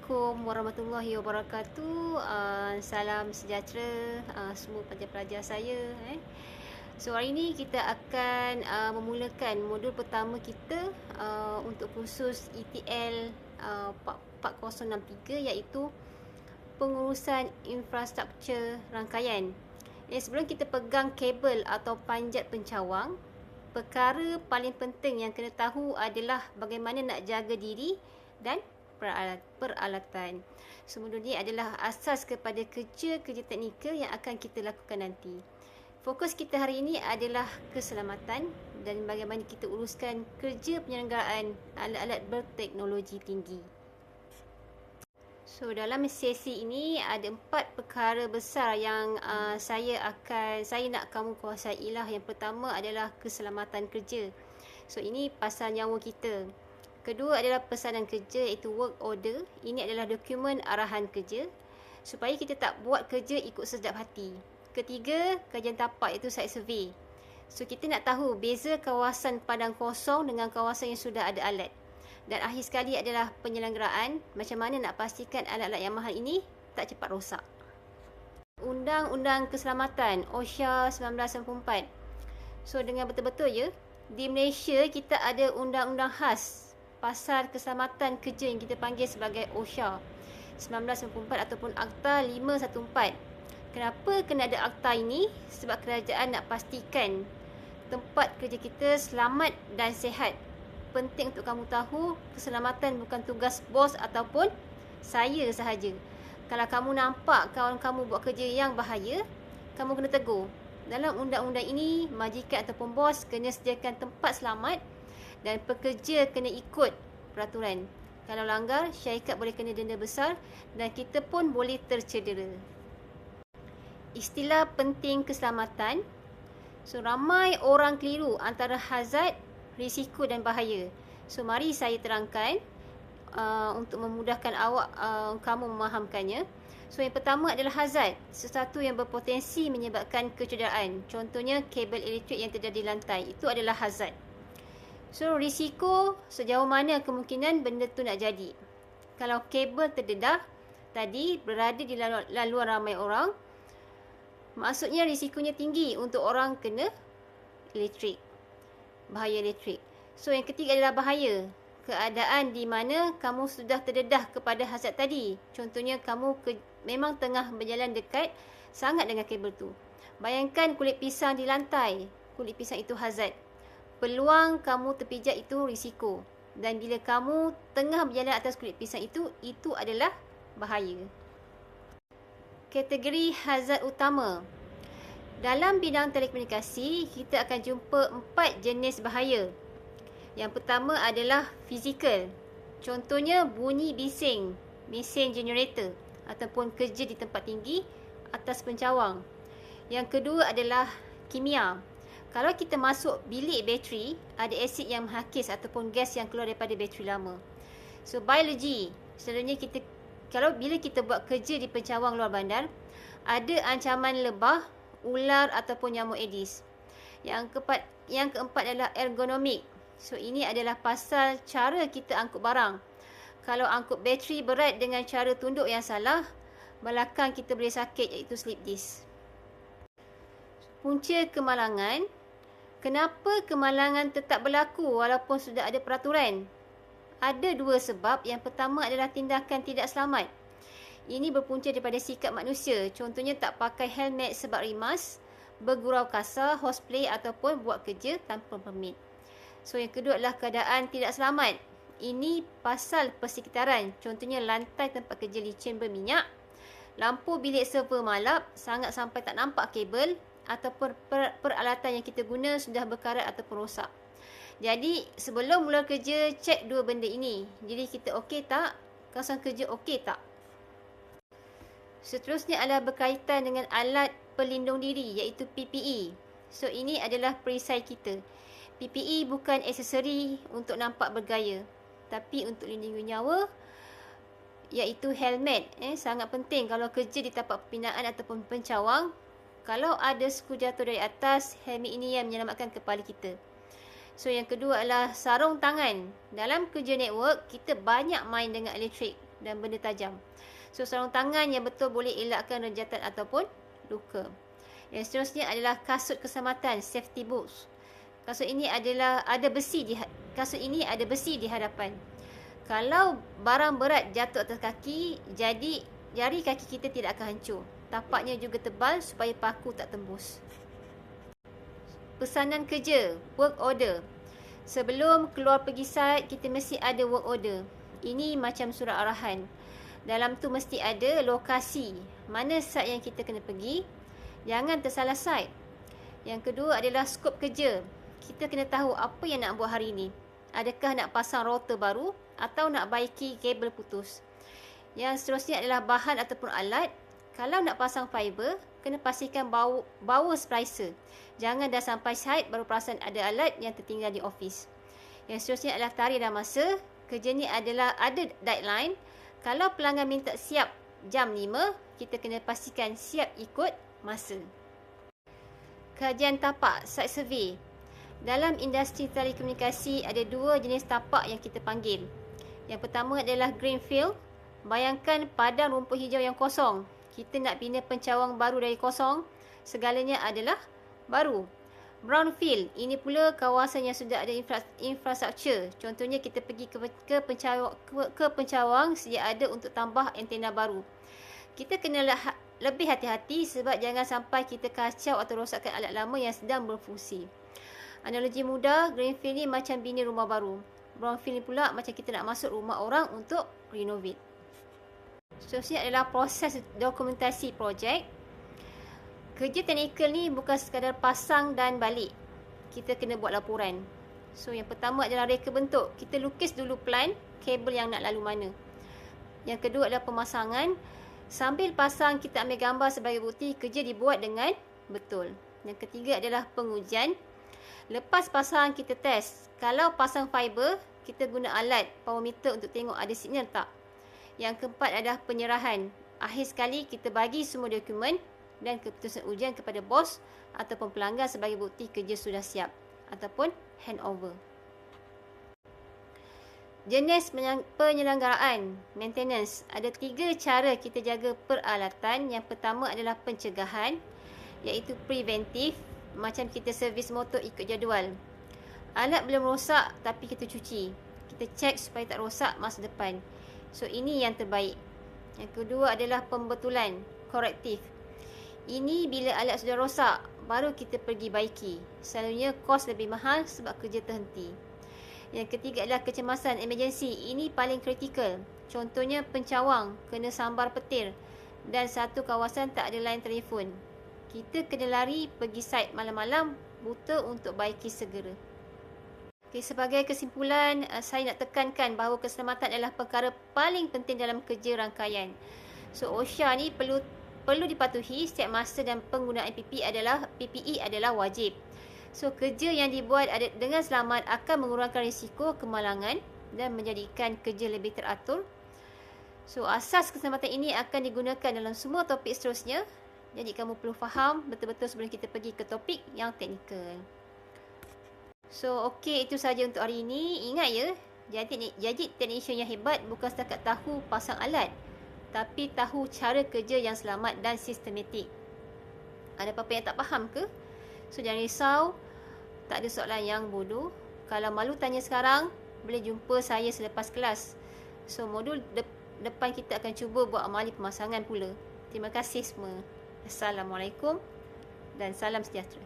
Assalamualaikum warahmatullahi wabarakatuh. Salam sejahtera semua pelajar-pelajar saya. So hari ini kita akan memulakan modul pertama kita untuk kursus ETL 4063, iaitu pengurusan infrastruktur rangkaian. Sebelum kita pegang kabel atau panjat pencawang, perkara paling penting yang kena tahu adalah bagaimana nak jaga diri dan peralatan. So, modul ini adalah asas kepada kerja-kerja teknikal yang akan kita lakukan nanti. Fokus kita hari ini adalah keselamatan dan bagaimana kita uruskan kerja penyelenggaraan alat-alat berteknologi tinggi. So, dalam sesi ini ada 4 perkara besar yang saya nak kamu kuasailah. Yang pertama adalah keselamatan kerja. So, ini pasal nyawa kita. Kedua adalah pesanan kerja, iaitu work order. Ini adalah dokumen arahan kerja supaya kita tak buat kerja ikut sedap hati. Ketiga, kajian tapak, iaitu site survey. So, kita nak tahu beza kawasan padang kosong dengan kawasan yang sudah ada alat. Dan akhir sekali adalah penyelenggaraan, macam mana nak pastikan alat-alat yang mahal ini tak cepat rosak. Undang-Undang Keselamatan OSHA 1994. So, dengan betul-betul ya, di Malaysia kita ada undang-undang khas pasal keselamatan kerja yang kita panggil sebagai OSHA 1994 ataupun Akta 514. Kenapa kena ada akta ini? Sebab kerajaan nak pastikan tempat kerja kita selamat dan sihat. Penting untuk kamu tahu, keselamatan bukan tugas bos ataupun saya sahaja. Kalau kamu nampak kawan kamu buat kerja yang bahaya, kamu kena tegur. Dalam undang-undang ini, majikan ataupun bos kena sediakan tempat selamat dan pekerja kena ikut peraturan. Kalau langgar, syarikat boleh kena denda besar dan kita pun boleh tercedera. Istilah penting keselamatan. So, ramai orang keliru antara hazard, risiko dan bahaya. So, mari saya terangkan untuk memudahkan kamu memahamkannya. So, yang pertama adalah hazard, sesuatu yang berpotensi menyebabkan kecederaan. Contohnya, kabel elektrik yang terdedah di lantai. Itu adalah hazard. So, risiko, sejauh mana kemungkinan benda tu nak jadi. Kalau kabel terdedah tadi berada di laluan ramai orang, maksudnya risikonya tinggi untuk orang kena elektrik. Bahaya elektrik. So, yang ketiga adalah bahaya. Keadaan di mana kamu sudah terdedah kepada hazard tadi. Contohnya, kamu memang tengah berjalan dekat sangat dengan kabel tu. Bayangkan kulit pisang di lantai. Kulit pisang itu hazard. Peluang kamu terpijak itu risiko. Dan bila kamu tengah berjalan atas kulit pisang itu adalah bahaya. Kategori hazard utama. Dalam bidang telekomunikasi, kita akan jumpa 4 jenis bahaya. Yang pertama adalah fizikal. Contohnya bunyi bising, mesin generator ataupun kerja di tempat tinggi atas pencawang. Yang kedua adalah kimia. Kalau kita masuk bilik bateri, ada asid yang menghakis ataupun gas yang keluar daripada bateri lama. So, biologi. Selalunya bila kita buat kerja di pencawang luar bandar, ada ancaman lebah, ular ataupun nyamuk Aedes. Yang keempat adalah ergonomik. So, ini adalah pasal cara kita angkut barang. Kalau angkut bateri berat dengan cara tunduk yang salah, belakang kita boleh sakit, iaitu slip disc. Punca kemalangan. Kenapa kemalangan tetap berlaku walaupun sudah ada peraturan? Ada 2 sebab. Yang pertama adalah tindakan tidak selamat. Ini berpunca daripada sikap manusia. Contohnya tak pakai helmet sebab rimas, bergurau kasar, horseplay ataupun buat kerja tanpa permit. So, yang kedua adalah keadaan tidak selamat. Ini pasal persekitaran. Contohnya lantai tempat kerja licin berminyak, lampu bilik server malap, sangat sampai tak nampak kabel, ataupun peralatan yang kita guna sudah berkarat ataupun rosak. Jadi, sebelum mula kerja, cek 2 benda ini. Jadi, kita okey tak? Kawasan kerja okey tak? Seterusnya adalah berkaitan dengan alat pelindung diri, iaitu PPE. So, ini adalah perisai kita. PPE bukan aksesori untuk nampak bergaya, tapi untuk lindungi nyawa, iaitu helmet. Sangat penting kalau kerja di tapak pembinaan ataupun pencawang. Kalau ada skru jatuh dari atas, helmet ini yang menyelamatkan kepala kita. So, yang kedua adalah sarung tangan. Dalam kerja network, kita banyak main dengan elektrik. dan benda tajam. So, sarung tangan yang betul boleh elakkan rejatan ataupun luka. Yang seterusnya adalah kasut keselamatan, safety boots. Kasut ini ada besi di hadapan. Kalau barang berat jatuh atas kaki, jadi jari kaki kita tidak akan hancur. Tapaknya juga tebal supaya paku tak tembus. Pesanan kerja, work order. Sebelum keluar pergi site, kita mesti ada work order. Ini macam surat arahan. Dalam tu mesti ada lokasi, mana site yang kita kena pergi. Jangan tersalah site. Yang kedua adalah skop kerja. Kita kena tahu apa yang nak buat hari ini. Adakah nak pasang router baru atau nak baiki kabel putus. Yang seterusnya adalah bahan ataupun alat. Kalau nak pasang fiber, kena pastikan bawa splicer. Jangan dah sampai site baru perasan ada alat yang tertinggal di office. Yang seterusnya adalah tarikh dan masa. Kerja ni adalah ada deadline. Kalau pelanggan minta siap jam 5, kita kena pastikan siap ikut masa. Kajian tapak, site survey. Dalam industri telekomunikasi ada 2 jenis tapak yang kita panggil. Yang pertama adalah greenfield. Bayangkan padang rumput hijau yang kosong. Kita nak bina pencawang baru dari kosong. Segalanya adalah baru. Brownfield, ini pula kawasan yang sudah ada infrastruktur. Contohnya kita pergi ke pencawang sedia ada untuk tambah antena baru. Kita kena lebih hati-hati sebab jangan sampai kita kacau atau rosakkan alat lama yang sedang berfungsi. Analogi mudah, greenfield ni macam bina rumah baru. Brownfield ni pula macam kita nak masuk rumah orang untuk renovate. Seterusnya adalah proses dokumentasi projek. Kerja teknikal ni bukan sekadar pasang dan balik. Kita kena buat laporan. So, yang pertama adalah reka bentuk. Kita lukis dulu plan, kabel yang nak lalu mana. Yang kedua adalah pemasangan. Sambil pasang, kita ambil gambar sebagai bukti kerja dibuat dengan betul. Yang ketiga adalah pengujian. Lepas pasang, kita test. Kalau pasang fiber, kita guna alat power meter untuk tengok ada signal tak. Yang keempat adalah penyerahan. Akhir sekali, kita bagi semua dokumen dan keputusan ujian kepada bos ataupun pelanggan sebagai bukti kerja sudah siap ataupun handover. Jenis penyelenggaraan, maintenance. Ada 3 cara kita jaga peralatan. Yang pertama adalah pencegahan, iaitu preventif, macam kita servis motor ikut jadual. Alat belum rosak tapi kita cuci. Kita cek supaya tak rosak masa depan. So, ini yang terbaik. Yang kedua adalah pembetulan, korektif. Ini bila alat sudah rosak, baru kita pergi baiki. Selalunya kos lebih mahal sebab kerja terhenti. Yang ketiga adalah kecemasan, emergency. Ini paling kritikal. Contohnya pencawang, kena sambar petir dan satu kawasan tak ada line telefon. Kita kena lari pergi site malam-malam buta untuk baiki segera. Okay, sebagai kesimpulan, saya nak tekankan bahawa keselamatan adalah perkara paling penting dalam kerja rangkaian. So, OSHA ni perlu dipatuhi setiap masa dan penggunaan PPE adalah wajib. So, kerja yang dibuat dengan selamat akan mengurangkan risiko kemalangan dan menjadikan kerja lebih teratur. So, asas keselamatan ini akan digunakan dalam semua topik seterusnya. Jadi, kamu perlu faham betul-betul sebelum kita pergi ke topik yang teknikal. So, okey, itu sahaja untuk hari ini. Ingat ya, jadi technician yang hebat bukan setakat tahu pasang alat, tapi tahu cara kerja yang selamat dan sistematik. Ada apa-apa yang tak faham ke? So, jangan risau. Tak ada soalan yang bodoh. Kalau malu tanya sekarang, boleh jumpa saya selepas kelas. So, modul depan kita akan cuba buat amali pemasangan pula. Terima kasih semua. Assalamualaikum dan salam sejahtera.